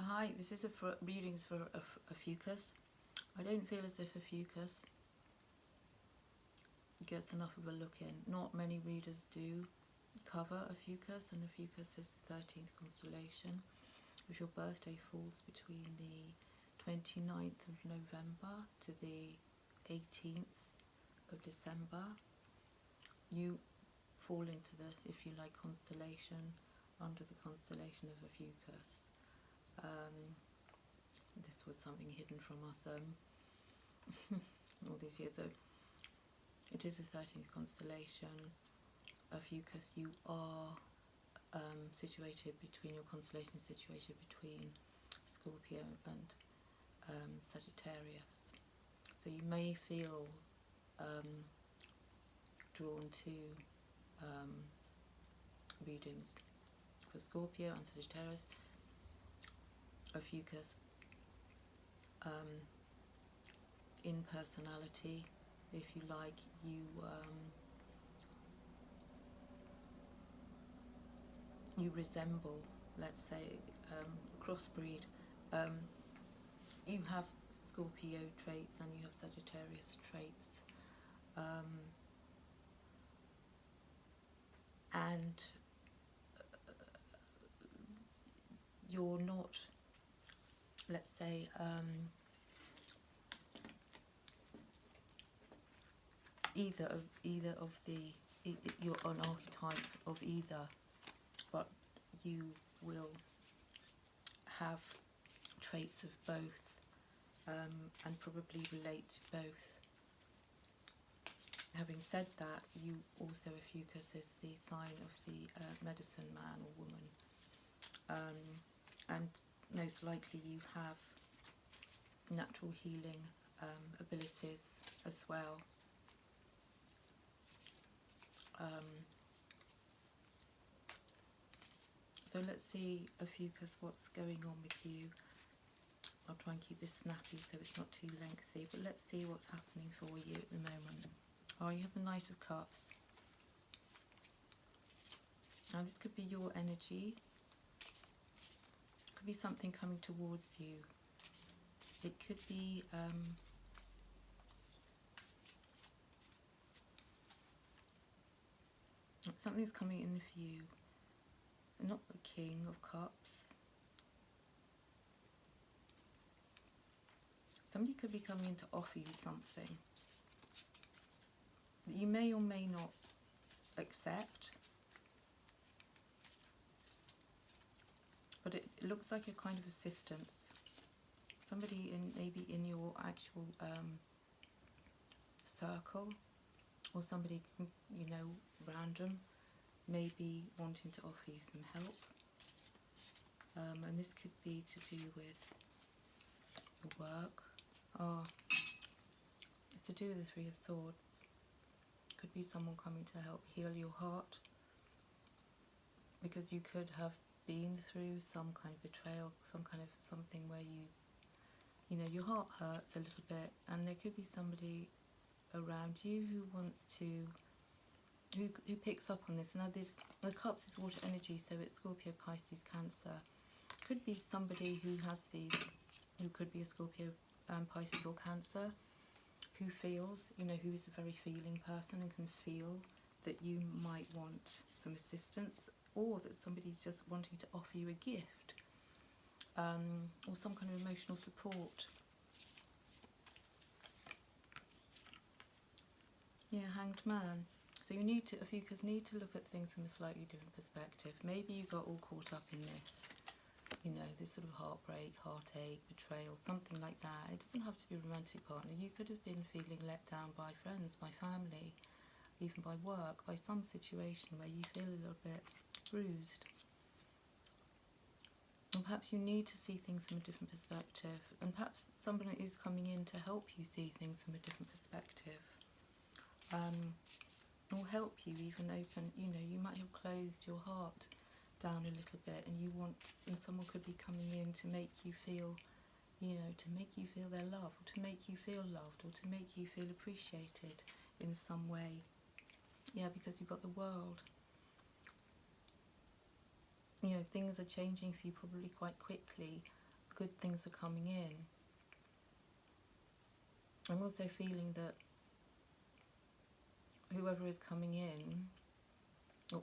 Hi, this is for readings for Ophiuchus. I don't feel as if Ophiuchus gets enough of a look in. Not many readers do cover Ophiuchus, and Ophiuchus is the 13th constellation. If your birthday falls between the 29th of November to the 18th of December, you fall into the, if you like, constellation under the constellation of Ophiuchus. This was something hidden from us all these years. So it is the 13th constellation. Ophiuchus, you are situated between, your constellation is situated between Scorpio and Sagittarius. So you may feel drawn to readings for Scorpio and Sagittarius. Ophiuchus, in personality, if you like, you resemble, let's say, crossbreed. You have Scorpio traits and you have Sagittarius traits, and you're not, let's say, either of the, you're an archetype of either, but you will have traits of both, and probably relate to both. Having said that, you also, Ophiuchus is the sign of the medicine man or woman, and most likely you have natural healing abilities as well. So let's see, Ophiuchus, what's going on with you. I'll try and keep this snappy so it's not too lengthy, but let's see what's happening for you at the moment. Oh, you have the Knight of Cups. Now this could be your energy. Could be something coming towards you. It could be something's coming in for you. Not the King of Cups. Somebody could be coming in to offer you something that you may or may not accept, but it looks like a kind of assistance. Somebody in, maybe in your actual circle, or somebody, you know, random, may be wanting to offer you some help, and this could be to do with your work. It's to do with the Three of Swords. Could be someone coming to help heal your heart, because you could have been through some kind of betrayal, some kind of something where you know, your heart hurts a little bit, and there could be somebody around you who wants to, who picks up on this. Now this, the Cups is water energy, so it's Scorpio, Pisces, Cancer. Could be somebody who has these, who could be a Scorpio, Pisces or Cancer, who feels, you know, who is a very feeling person and can feel that you might want some assistance, or that somebody's just wanting to offer you a gift, or some kind of emotional support. Yeah, Hanged Man. So you need to, Ophiuchus, need to look at things from a slightly different perspective. Maybe you got all caught up in this, you know, this sort of heartbreak, heartache, betrayal, something like that. It doesn't have to be a romantic partner. You could have been feeling let down by friends, by family, even by work, by some situation where you feel a little bit bruised. And perhaps you need to see things from a different perspective, and perhaps somebody is coming in to help you see things from a different perspective, or help you even open, you know, you might have closed your heart down a little bit, and you want, and someone could be coming in to make you feel, you know, to make you feel their love, or to make you feel loved, or to make you feel appreciated in some way. Yeah, because you've got the World. You know, things are changing for you probably quite quickly, good things are coming in. I'm also feeling that whoever is coming in or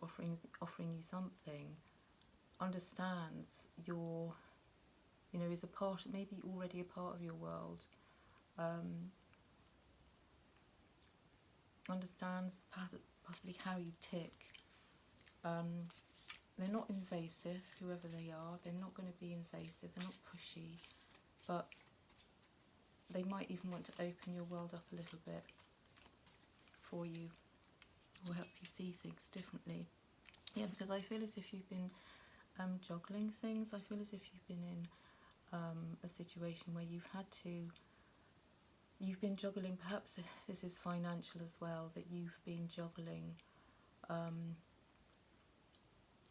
offering you something understands your, you know, is a part, maybe already a part of your world, understands possibly how you tick. They're not invasive, whoever they are. They're not going to be invasive, they're not pushy, but they might even want to open your world up a little bit for you, or help you see things differently. Yeah, because I feel as if you've been juggling things. I feel as if you've been in a situation where you've been juggling, perhaps this is financial as well, that you've been juggling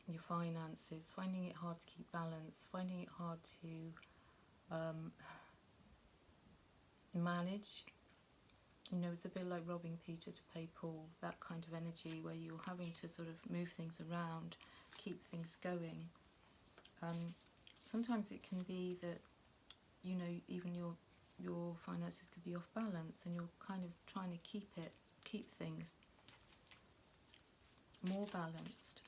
your finances, finding it hard to keep balance, finding it hard to manage. You know, it's a bit like robbing Peter to pay Paul, that kind of energy where you're having to sort of move things around, keep things going. Sometimes it can be that, you know, even your finances could be off balance, and you're kind of trying to keep things more balanced.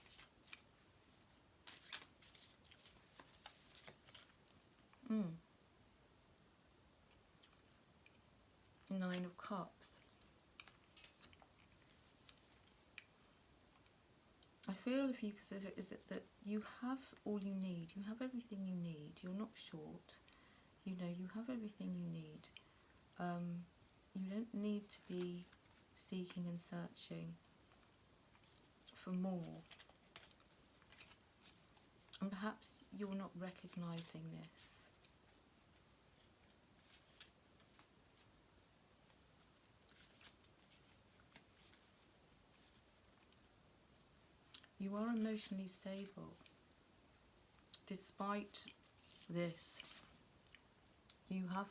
Nine of Cups. I feel, if you consider, is it that you have all you need, you have everything you need, you're not short, you know, you have everything you need. You don't need to be seeking and searching for more. And perhaps you're not recognising this. You are emotionally stable. Despite this, you have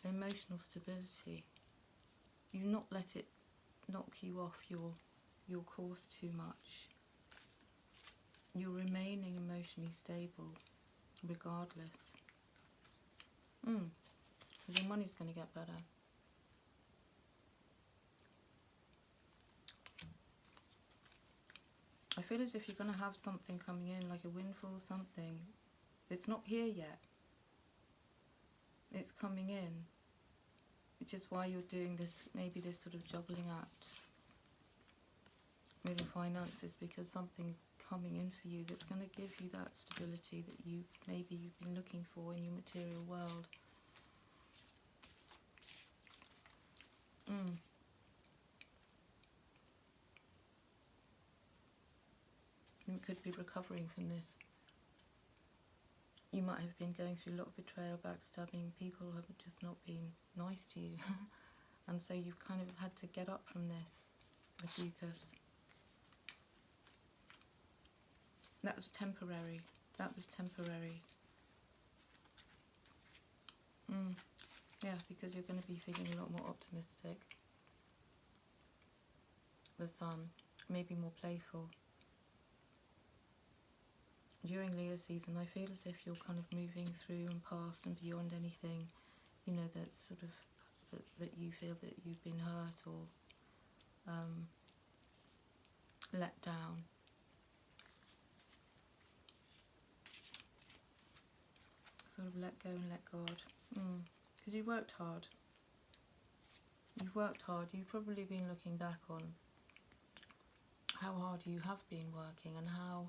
emotional stability. You not let it knock you off your course too much. You're remaining emotionally stable regardless. Your money's going to get better. I feel as if you're going to have something coming in, like a windfall, something. It's not here yet. It's coming in, which is why you're doing this, maybe this sort of juggling act with your finances, because something's coming in for you that's going to give you that stability that you've been looking for in your material world. You could be recovering from this. You might have been going through a lot of betrayal, backstabbing. People have just not been nice to you. And so you've kind of had to get up from this, Ophiuchus. That was temporary. That was temporary. Yeah, because you're going to be feeling a lot more optimistic. The Sun, maybe more playful. During Leo season, I feel as if you're kind of moving through and past and beyond anything, you know, that's sort of, that you feel that you've been hurt or let down. Sort of let go and let God. Because you worked hard. You've worked hard. You've probably been looking back on how hard you have been working and how,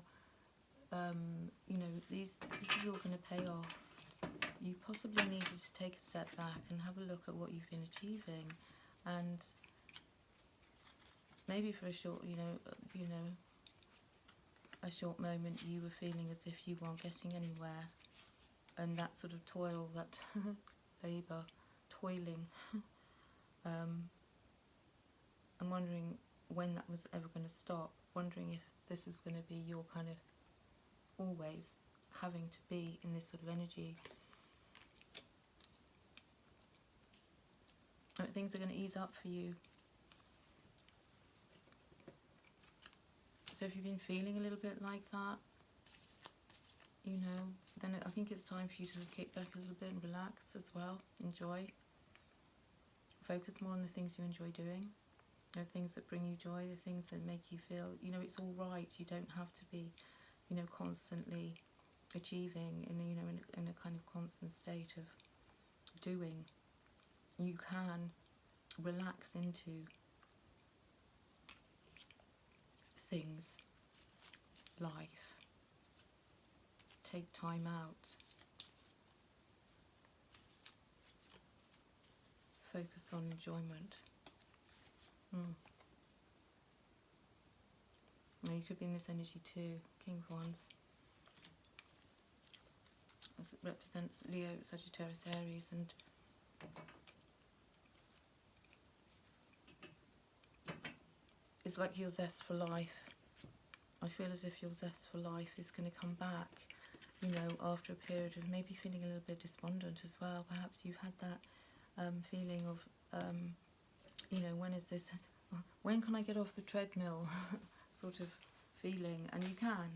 you know, this is all going to pay off. You possibly needed to take a step back and have a look at what you've been achieving, and maybe for a short, a short moment you were feeling as if you weren't getting anywhere, and that sort of toil, that labour, toiling, and wondering when that was ever going to stop, wondering if this is going to be your kind of always having to be in this sort of energy. But things are going to ease up for you. So if you've been feeling a little bit like that, you know, then I think it's time for you to kick back a little bit and relax as well. Enjoy. Focus more on the things you enjoy doing, the things that bring you joy, the things that make you feel, you know, it's all right. You don't have to be, you know, constantly achieving in a kind of constant state of doing. You can relax into things, life, take time out, focus on enjoyment. Now you could be in this energy too, King of Wands. It represents Leo, Sagittarius, Aries, and it's like your zest for life. I feel as if your zest for life is going to come back, you know, after a period of maybe feeling a little bit despondent as well. Perhaps you've had that feeling of, you know, when can I get off the treadmill sort of feeling, and you can,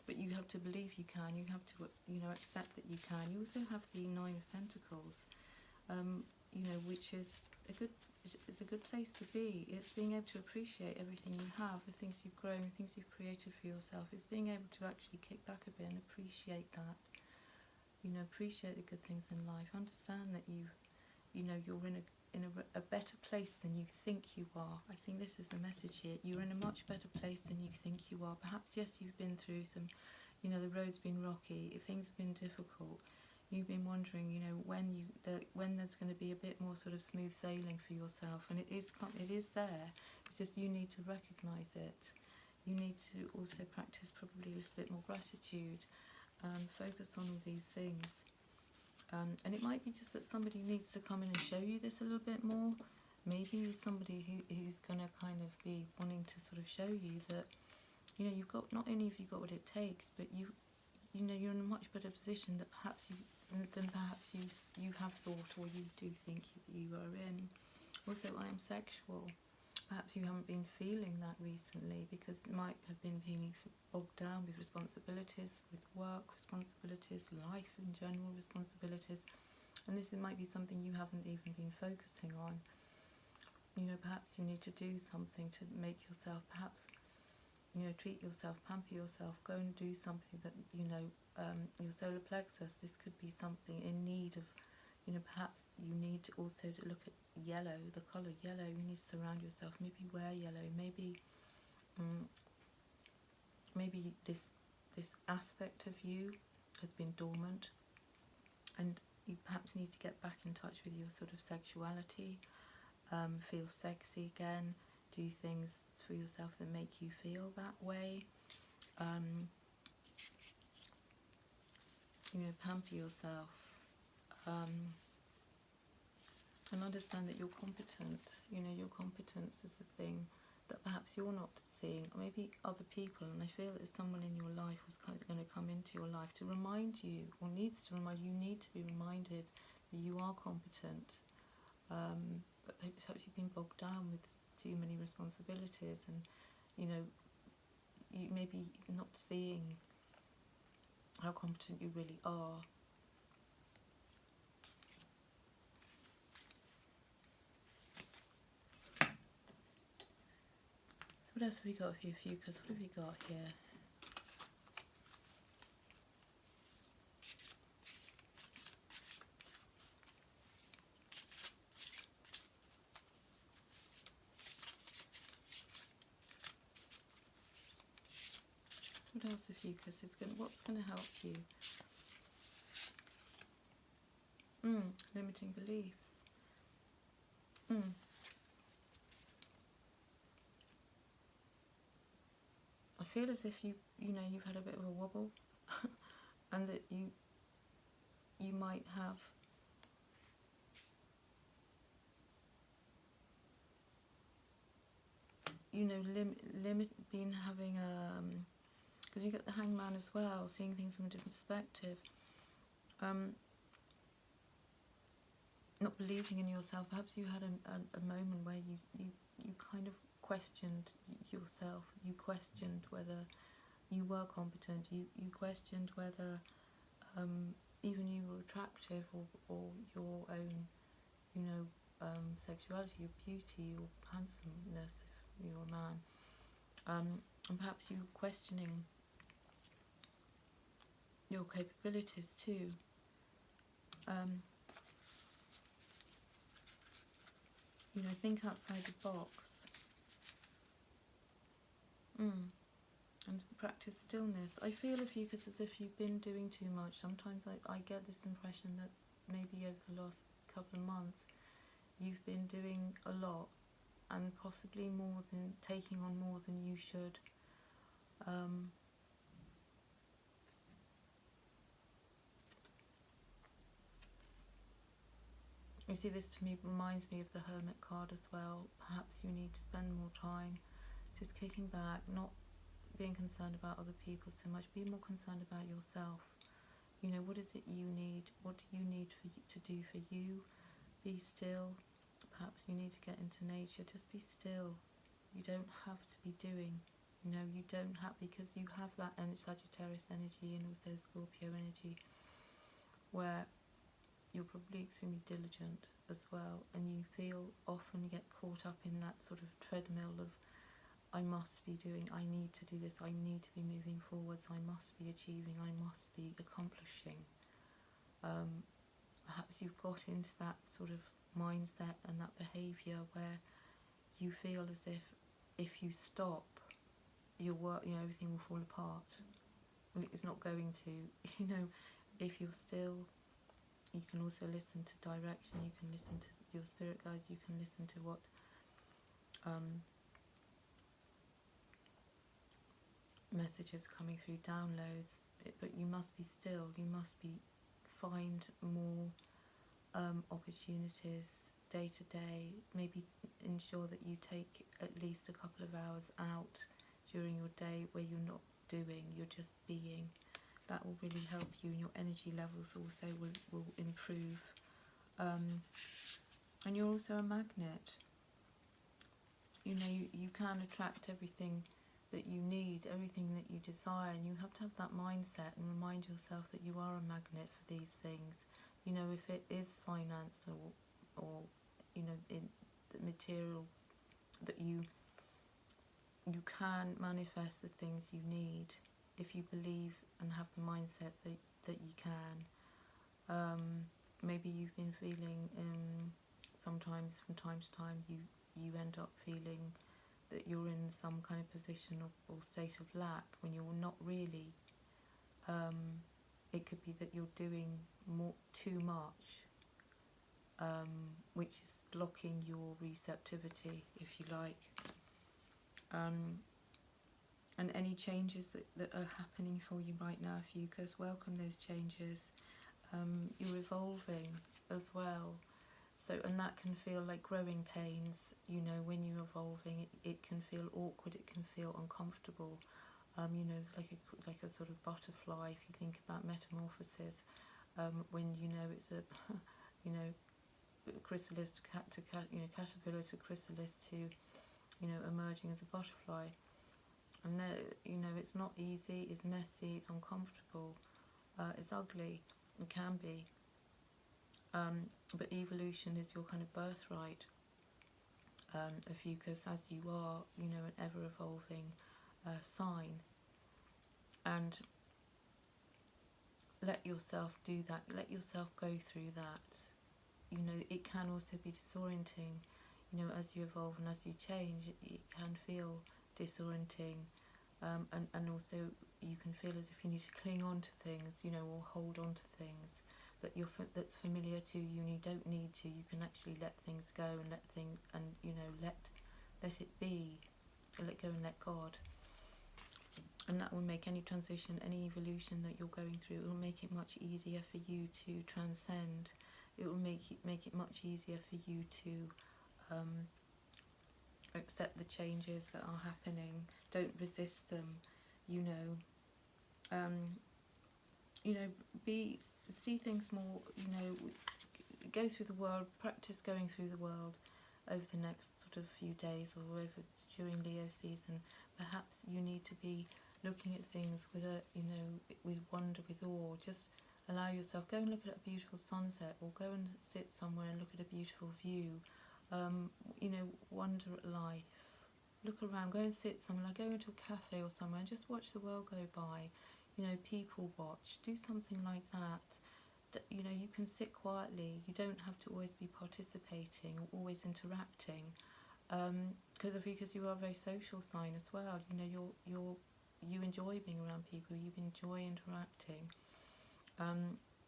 but you have to believe you can. You have to, you know, accept that you can. You also have the Nine of Pentacles, you know, which is it's a good place to be. It's being able to appreciate everything you have, the things you've grown, the things you've created for yourself. It's being able to actually kick back a bit and appreciate that. You know, appreciate the good things in life. Understand that you know, you're in a better place than you think you are. I think this is the message here. You're in a much better place than you think you are. Perhaps, yes, you've been through some, you know, the road's been rocky, things have been difficult. You've been wondering, you know, when there's going to be a bit more sort of smooth sailing for yourself, and it is there. It's just you need to recognise it. You need to also practice probably a little bit more gratitude, focus on all these things. And it might be just that somebody needs to come in and show you this a little bit more. Maybe somebody who's going to kind of be wanting to sort of show you that, you know, you've got, not only have you got what it takes, but you know, you're in a much better position that perhaps you have thought or you do think you are in. Also, I am sexual. Perhaps you haven't been feeling that recently because it might have been feeling bogged down with responsibilities, with work responsibilities, life in general responsibilities, and this might be something you haven't even been focusing on. You know, perhaps you need to do something to make yourself, perhaps, you know, treat yourself, pamper yourself, go and do something that, you know, your solar plexus, this could be something in need of, you know, perhaps you need also to look at yellow, the colour yellow. You need to surround yourself, maybe wear yellow, maybe maybe this aspect of you has been dormant, and you perhaps need to get back in touch with your sort of sexuality, feel sexy again, do things for yourself that make you feel that way, you know, pamper yourself, and understand that you're competent. You know, your competence is the thing that perhaps you're not seeing, or maybe other people, and I feel that someone in your life was going to come into your life to remind you, or needs to remind you, need to be reminded that you are competent, but perhaps you've been bogged down with too many responsibilities, and, you know, you maybe not seeing how competent you really are. What else have we got for you, Ophiuchus? What have we got here? What else, Ophiuchus? What's going to help you? Limiting beliefs. I feel as if you know, you've had a bit of a wobble, and that you might have you know, been having because you get the Hangman as well, seeing things from a different perspective. Not believing in yourself. Perhaps you had a moment where you kind of questioned yourself. You questioned whether you were competent. You questioned whether even you were attractive, or your own, you know, sexuality, your beauty, your handsomeness, if you're a man. And perhaps you were questioning your capabilities too. You know, think outside the box. And practice stillness. I feel, Ophiuchus, as if you've been doing too much. Sometimes I get this impression that maybe over the last couple of months you've been doing a lot, and possibly taking on more than you should. You see, this to me reminds me of the Hermit card as well. Perhaps you need to spend more time just kicking back, not being concerned about other people so much. Be more concerned about yourself. You know, what is it you need? What do you need to do for you? Be still. Perhaps you need to get into nature. Just be still. You don't have to be doing. You know, you don't have, because you have that Sagittarius energy and also Scorpio energy, where you're probably extremely diligent as well, and you often get caught up in that sort of treadmill of, I must be doing, I need to do this, I need to be moving forwards, I must be achieving, I must be accomplishing. Perhaps you've got into that sort of mindset and that behaviour where you feel as if you stop your work, you know, everything will fall apart. It's not going to. You know, if you're still, you can also listen to direction, you can listen to your spirit guides, you can listen to what messages coming through, downloads, but you must be still. You must find more opportunities day to day. Maybe ensure that you take at least a couple of hours out during your day where you're not doing, you're just being. That will really help you, and your energy levels also will improve. And you're also a magnet. You know, you can attract everything that you need, everything that you desire, and you have to have that mindset and remind yourself that you are a magnet for these things. You know, if it is finance or you know, in the material, that you can manifest the things you need if you believe and have the mindset that you can. Maybe you've been feeling, sometimes from time to time you end up feeling that you're in some kind of position or state of lack when you're not really. It could be that you're doing too much, which is blocking your receptivity, if you like. And any changes that are happening for you right now, Ophiuchus, welcome those changes. You're evolving as well. So, and that can feel like growing pains, you know, when you're evolving. It can feel awkward, it can feel uncomfortable. You know, it's like a sort of butterfly, if you think about metamorphosis, when, you know, it's a, you know, chrysalis to caterpillar to chrysalis to, you know, emerging as a butterfly. And you know, it's not easy, it's messy, it's uncomfortable, it's ugly, it can be. But evolution is your kind of birthright, Ophiuchus, as you are, you know, an ever-evolving sign. And let yourself do that, let yourself go through that. You know, it can also be disorienting, you know, as you evolve and as you change, it can feel disorienting. And also you can feel as if you need to cling on to things, you know, or hold on to things that's familiar to you, and you don't need to. You can actually let things go and you know, let it be, let go and let God. And that will make any transition, any evolution that you're going through, it will make it much easier for you to transcend. It will make it much easier for you to accept the changes that are happening. Don't resist them, you know. You know, see things more, you know, go through the world, practice going through the world over the next sort of few days, or over during Leo season. Perhaps you need to be looking at things with a, you know, with wonder, with awe. Just allow yourself, go and look at a beautiful sunset, or go and sit somewhere and look at a beautiful view. You know, wonder at life. Look around, go and sit somewhere, like go into a cafe or somewhere and just watch the world go by. You know, people watch. Do something like that. You know, you can sit quietly. You don't have to always be participating or always interacting. Because you are a very social sign as well. You know, you enjoy being around people. You enjoy interacting.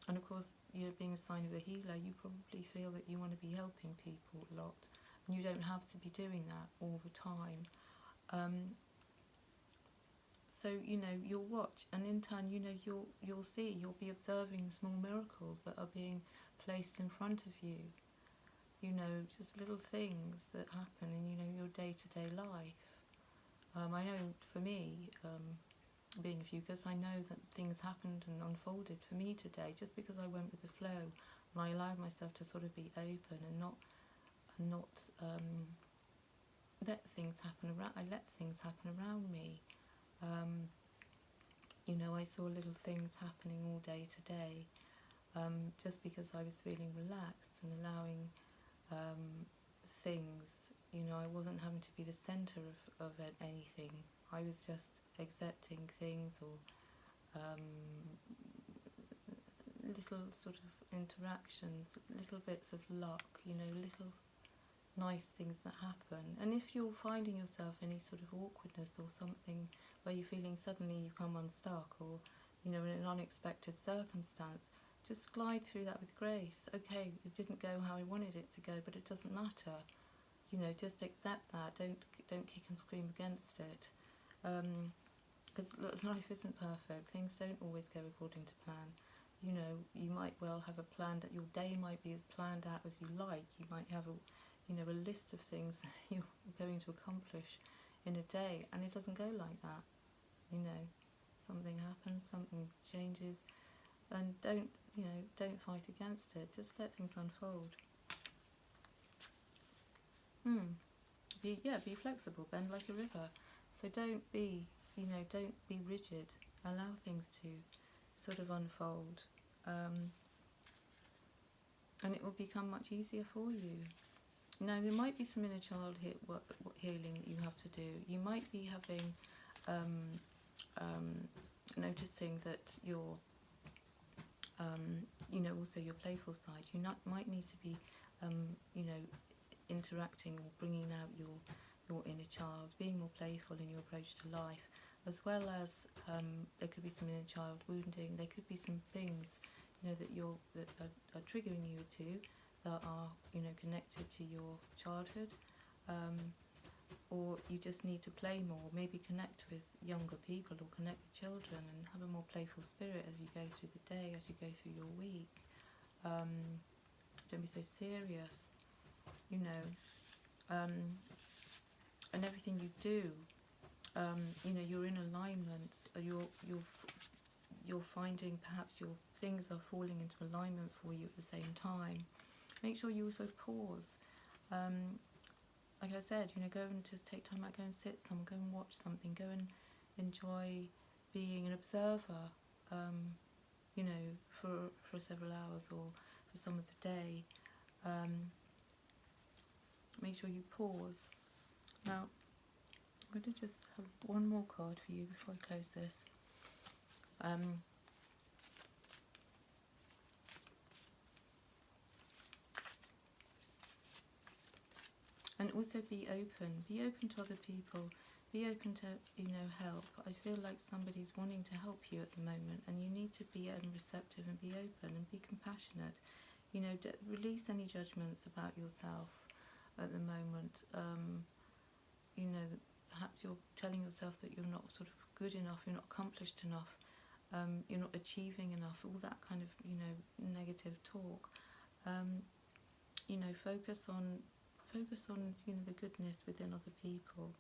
And of course, you know, being a sign of a healer, you probably feel that you want to be helping people a lot, and you don't have to be doing that all the time. So, you know, you'll watch, and in turn, you know, you'll see, you'll be observing small miracles that are being placed in front of you. You know, just little things that happen in, you know, your day-to-day life. I know for me, being Ophiuchus, I know that things happened and unfolded for me today just because I went with the flow, and I allowed myself to sort of be open and not let things happen around. I let things happen around me. You know, I saw little things happening all day today, just because I was feeling relaxed and allowing things. You know, I wasn't having to be the centre of anything. I was just accepting things, or little sort of interactions, little bits of luck, you know, little nice things that happen. And if you're finding yourself any sort of awkwardness or something where you're feeling suddenly you come unstuck, or, you know, in an unexpected circumstance, just glide through that with grace. Okay, it didn't go how I wanted it to go, but it doesn't matter. You know, just accept that. Don't kick and scream against it. Because life isn't perfect. Things don't always go according to plan. You know, you might well have a plan that your day might be as planned out as you like. You might have a, you know, a list of things you're going to accomplish in a day, and it doesn't go like that. You know, something happens, something changes, and don't fight against it. Just let things unfold. Be flexible, bend like a river. So don't be rigid. Allow things to sort of unfold, and it will become much easier for you. Now, there might be some inner child healing that you have to do. You might be having, noticing that your, also your playful side. You might need to be, interacting or bringing out your inner child, being more playful in your approach to life, as well as there could be some inner child wounding. There could be some things, you know, that are triggering you too, that are, you know, connected to your childhood, or you just need to play more, maybe connect with younger people or connect with children and have a more playful spirit as you go through the day, as you go through your week. Don't be so serious, you know, and everything you do, you know, you're in alignment, you're finding perhaps your things are falling into alignment for you at the same time. Make sure you also pause. Like I said, you know, go and just take time out, go and sit somewhere, go and watch something, go and enjoy being an observer, you know, for several hours or for some of the day. Make sure you pause. Now, I'm going to just have one more card for you before I close this. And also be open to other people, be open to, you know, help. I feel like somebody's wanting to help you at the moment, and you need to be receptive and be open and be compassionate. You know, release any judgments about yourself at the moment. You know, perhaps you're telling yourself that you're not sort of good enough, you're not accomplished enough, you're not achieving enough, all that kind of, you know, negative talk. You know, focus on, you know, the goodness within other people.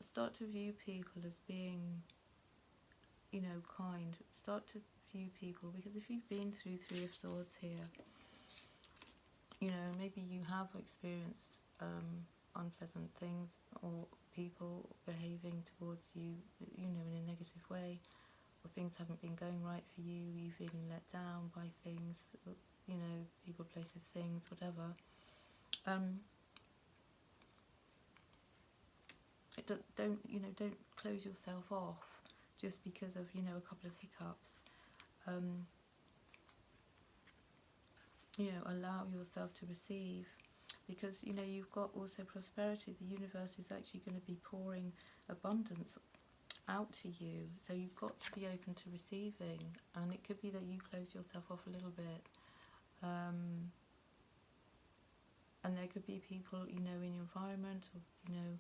Start to view people as being, you know, kind. Start to view people, because if you've been through Three of Swords here, you know, maybe you have experienced unpleasant things, or people behaving towards you, you know, in a negative way, or things haven't been going right for you, you feeling let down by things, you know, people, places, things, whatever. Don't close yourself off just because of, you know, a couple of hiccups. You know, allow yourself to receive, because, you know, you've got also prosperity. The universe is actually going to be pouring abundance out to you, so you've got to be open to receiving. And it could be that you close yourself off a little bit, and there could be people, you know, in your environment, or, you know,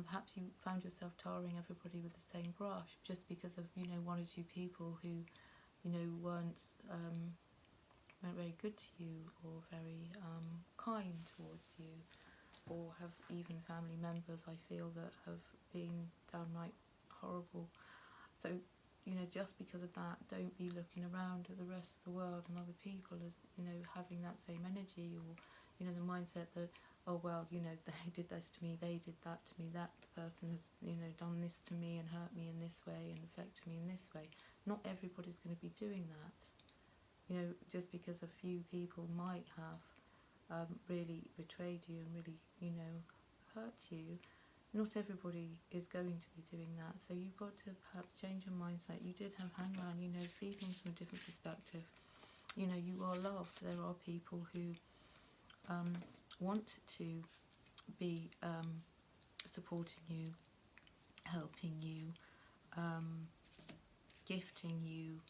perhaps you found yourself tarring everybody with the same brush just because of, you know, one or two people who, you know, weren't very good to you, or very kind towards you, or have even family members, I feel, that have been downright horrible. So, you know, just because of that, don't be looking around at the rest of the world and other people as, you know, having that same energy, or, you know, the mindset that, oh well, you know, they did this to me, they did that to me, that person has, you know, done this to me and hurt me in this way and affected me in this way. Not everybody's going to be doing that. You know, just because a few people might have really betrayed you and really, you know, hurt you, not everybody is going to be doing that. So you've got to perhaps change your mindset. You did have Hangman, you know, see things from a different perspective. You know, you are loved. There are people who want to be supporting you, helping you, gifting you,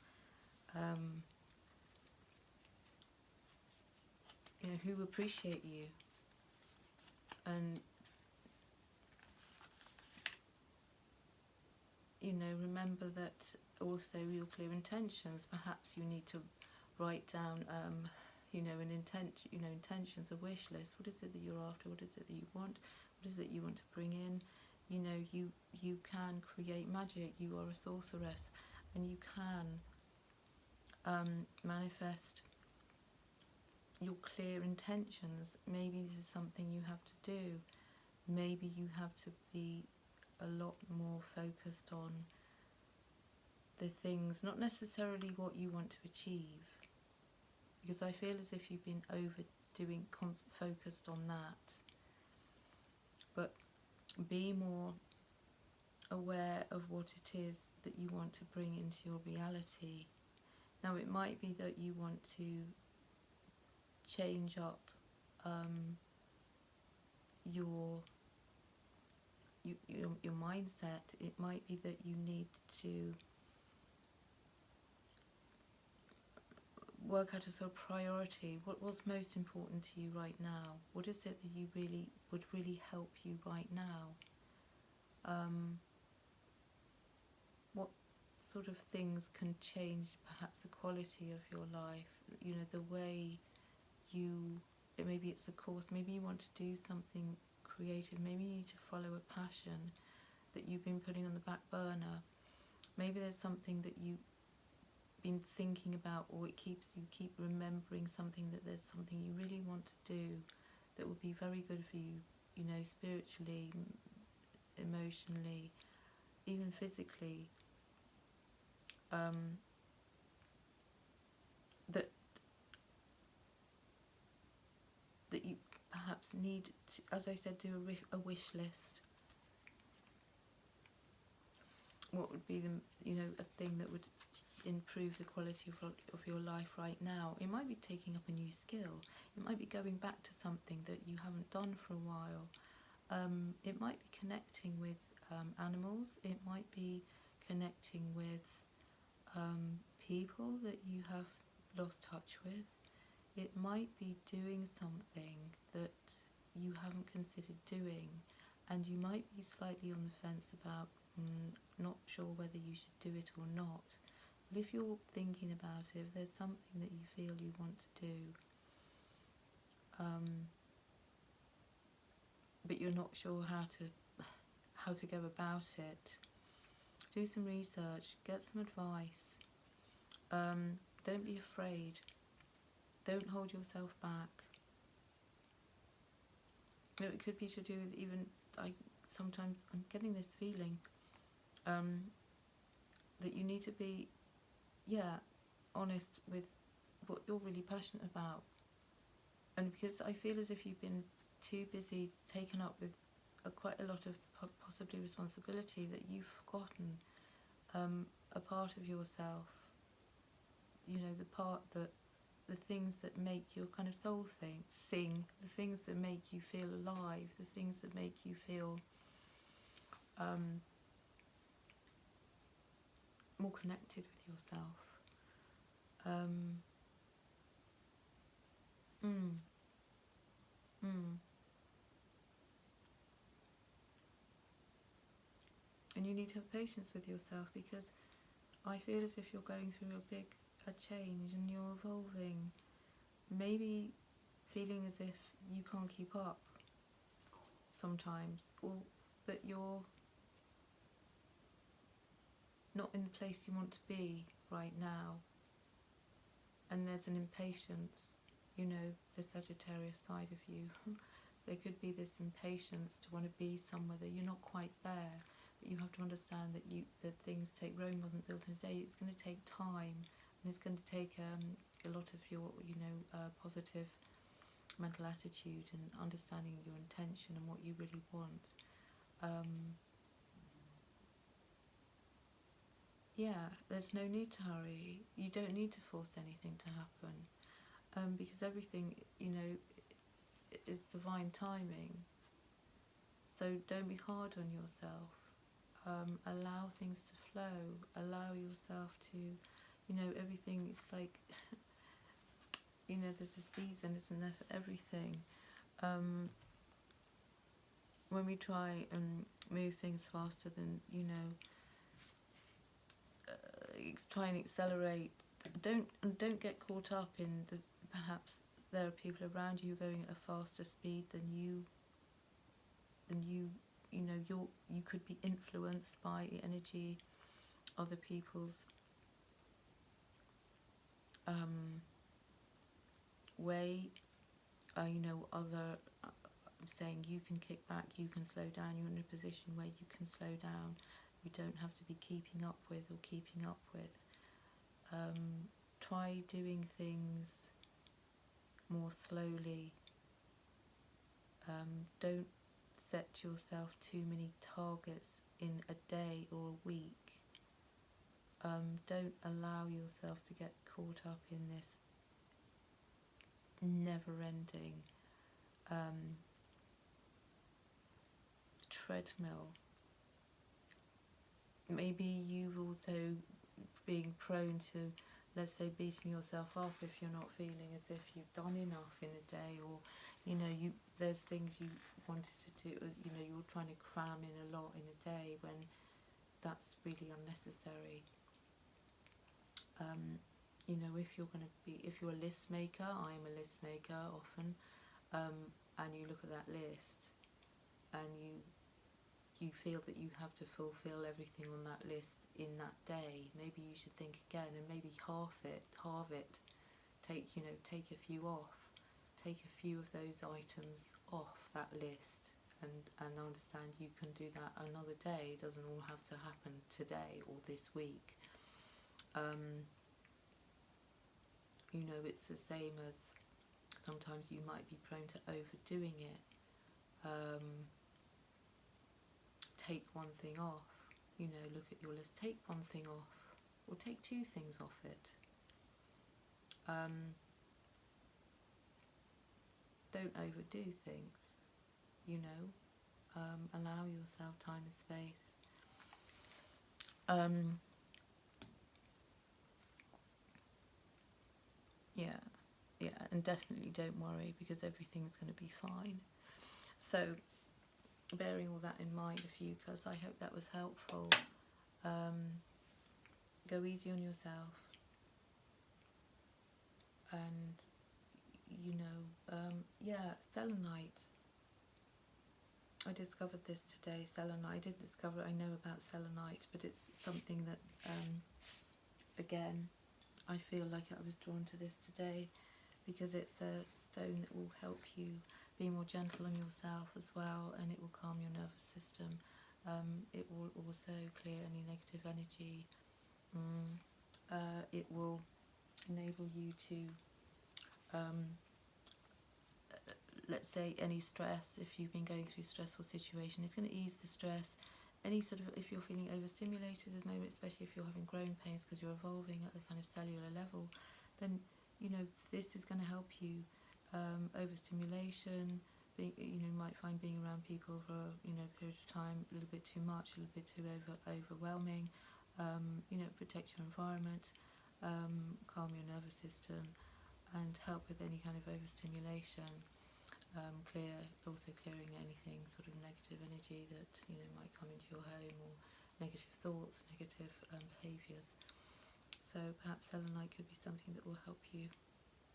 you know, who appreciate you. And, you know, remember that also your clear intentions. Perhaps you need to write down, you know, intentions, a wish list. What is it that you're after? What is it that you want? What is it you want to bring in? You know, you can create magic. You are a sorceress, and you can manifest your clear intentions. Maybe this is something you have to do. Maybe you have to be a lot more focused on the things, not necessarily what you want to achieve, because I feel as if you've been overdoing, focused on that. But be more aware of what it is that you want to bring into your reality. Now, it might be that you want to change up your mindset. It might be that you need to work out a sort of priority. What's most important to you right now? What is it that you really would really help you right now? What sort of things can change perhaps the quality of your life? You know, the way you, maybe it's a course, maybe you want to do something creative, maybe you need to follow a passion that you've been putting on the back burner. Maybe there's something that you've been thinking about, or you keep remembering something, that there's something you really want to do that would be very good for you, you know, spiritually, emotionally, even physically, that you perhaps need to, as I said, do a wish list. What would be the, you know, a thing that would improve the quality of your life right now? It might be taking up a new skill. It might be going back to something that you haven't done for a while. It might be connecting with animals. It might be connecting with people that you have lost touch with. It might be doing something that you haven't considered doing, and you might be slightly on the fence about, not sure whether you should do it or not. But if you're thinking about it, if there's something that you feel you want to do, but you're not sure how to go about it, do some research, get some advice. Don't be afraid. Don't hold yourself back. It could be to do with even like sometimes I'm getting this feeling that you need to be, honest with what you're really passionate about. And because I feel as if you've been too busy, taken up with quite a lot of possibly responsibility, that you've forgotten a part of yourself, the part that, the things that make your kind of soul sing, the things that make you feel alive, the things that make you feel more connected with yourself. And you need to have patience with yourself, because I feel as if you're going through a change and you're evolving, maybe feeling as if you can't keep up sometimes, or that you're not in the place you want to be right now, and there's an impatience, the Sagittarius side of you. There could be this impatience to want to be somewhere that you're not quite there, but you have to understand that things take, Rome wasn't built in a day. It's going to take time, and it's going to take a lot of your positive mental attitude and understanding your intention and what you really want. There's no need to hurry. You don't need to force anything to happen, because everything, is divine timing. So don't be hard on yourself. Allow things to flow. Allow yourself to, everything. It's like, there's a season, isn't there, for everything. When we try and move things faster than, try and accelerate, don't get caught up in perhaps there are people around you going at a faster speed than you you could be influenced by the energy, other people's way. I'm saying you can kick back, you can slow down. You're in a position where you can slow down. You don't have to be keeping up with or keeping up with. Try doing things more slowly. Don't set yourself too many targets in a day or a week. Don't allow yourself to get caught up in this never-ending treadmill. Maybe you've also being prone to, let's say, beating yourself up if you're not feeling as if you've done enough in a day, or there's things you wanted to do, you're trying to cram in a lot in a day when that's really unnecessary. If you're a list maker, I'm a list maker often, and you look at that list and you feel that you have to fulfill everything on that list in that day, maybe you should think again and maybe halve it, take a few off, take a few of those items off that list, and understand you can do that another day. It doesn't all have to happen today or this week. It's the same as sometimes you might be prone to overdoing it. Take one thing off, look at your list, take one thing off, or take two things off it. Don't overdo things, allow yourself time and space. And definitely don't worry, because everything's going to be fine. So, bearing all that in mind, Ophiuchus, I hope that was helpful. Go easy on yourself, and selenite. I discovered this today. Selenite. I know about selenite, but it's something that again, I feel like I was drawn to this today, because it's a stone that will help you be more gentle on yourself as well, and it will calm your nervous system. It will also clear any negative energy. It will enable you to, let's say, any stress. If you've been going through a stressful situation, it's going to ease the stress. Any sort of, if you're feeling overstimulated at the moment, especially if you're having growing pains because you're evolving at a kind of cellular level, then this is going to help you. Overstimulation, you might find being around people for a period of time a little bit too much, a little bit too overwhelming. Protect your environment, calm your nervous system, and help with any kind of overstimulation. Also clearing anything sort of negative energy that might come into your home, or negative thoughts, negative behaviours. So perhaps selenite could be something that will help you.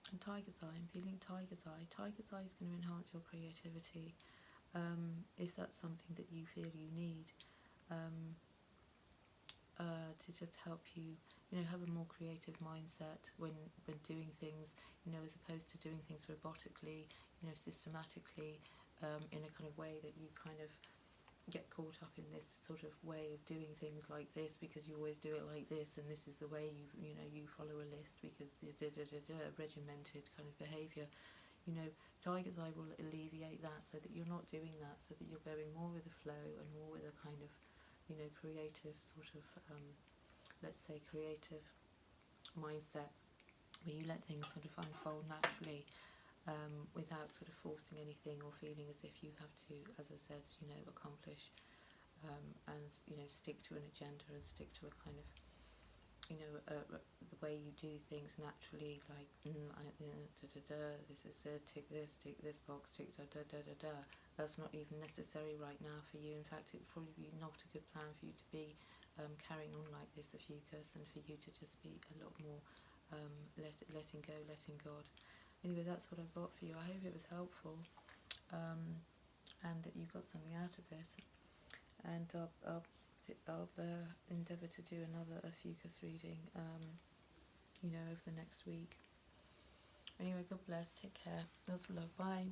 And tiger's eye, I'm feeling tiger's eye. Tiger's eye is going to enhance your creativity, if that's something that you feel you need, to just help you, have a more creative mindset when doing things, as opposed to doing things robotically, systematically, in a kind of way that you kind of get caught up in this sort of way of doing things like this because you always do it like this, and this is the way you follow a list because the regimented kind of behaviour. Tiger's eye will alleviate that, so that you're not doing that, so that you're going more with the flow and more with a kind of creative sort of let's say creative mindset, where you let things sort of unfold naturally, without sort of forcing anything or feeling as if you have to, as I said, accomplish, and stick to an agenda and stick to a kind of the way you do things naturally, like this is tick this box, tick da. That's not even necessary right now for you. In fact, it would probably be not a good plan for you to be carrying on like this, Ophiuchus, and for you to just be a lot more letting go, letting God. Anyway, that's what I've got for you. I hope it was helpful, and that you got something out of this. And I'll endeavour to do another Ophiuchus reading, over the next week. Anyway, God bless. Take care. Lots of love. Bye.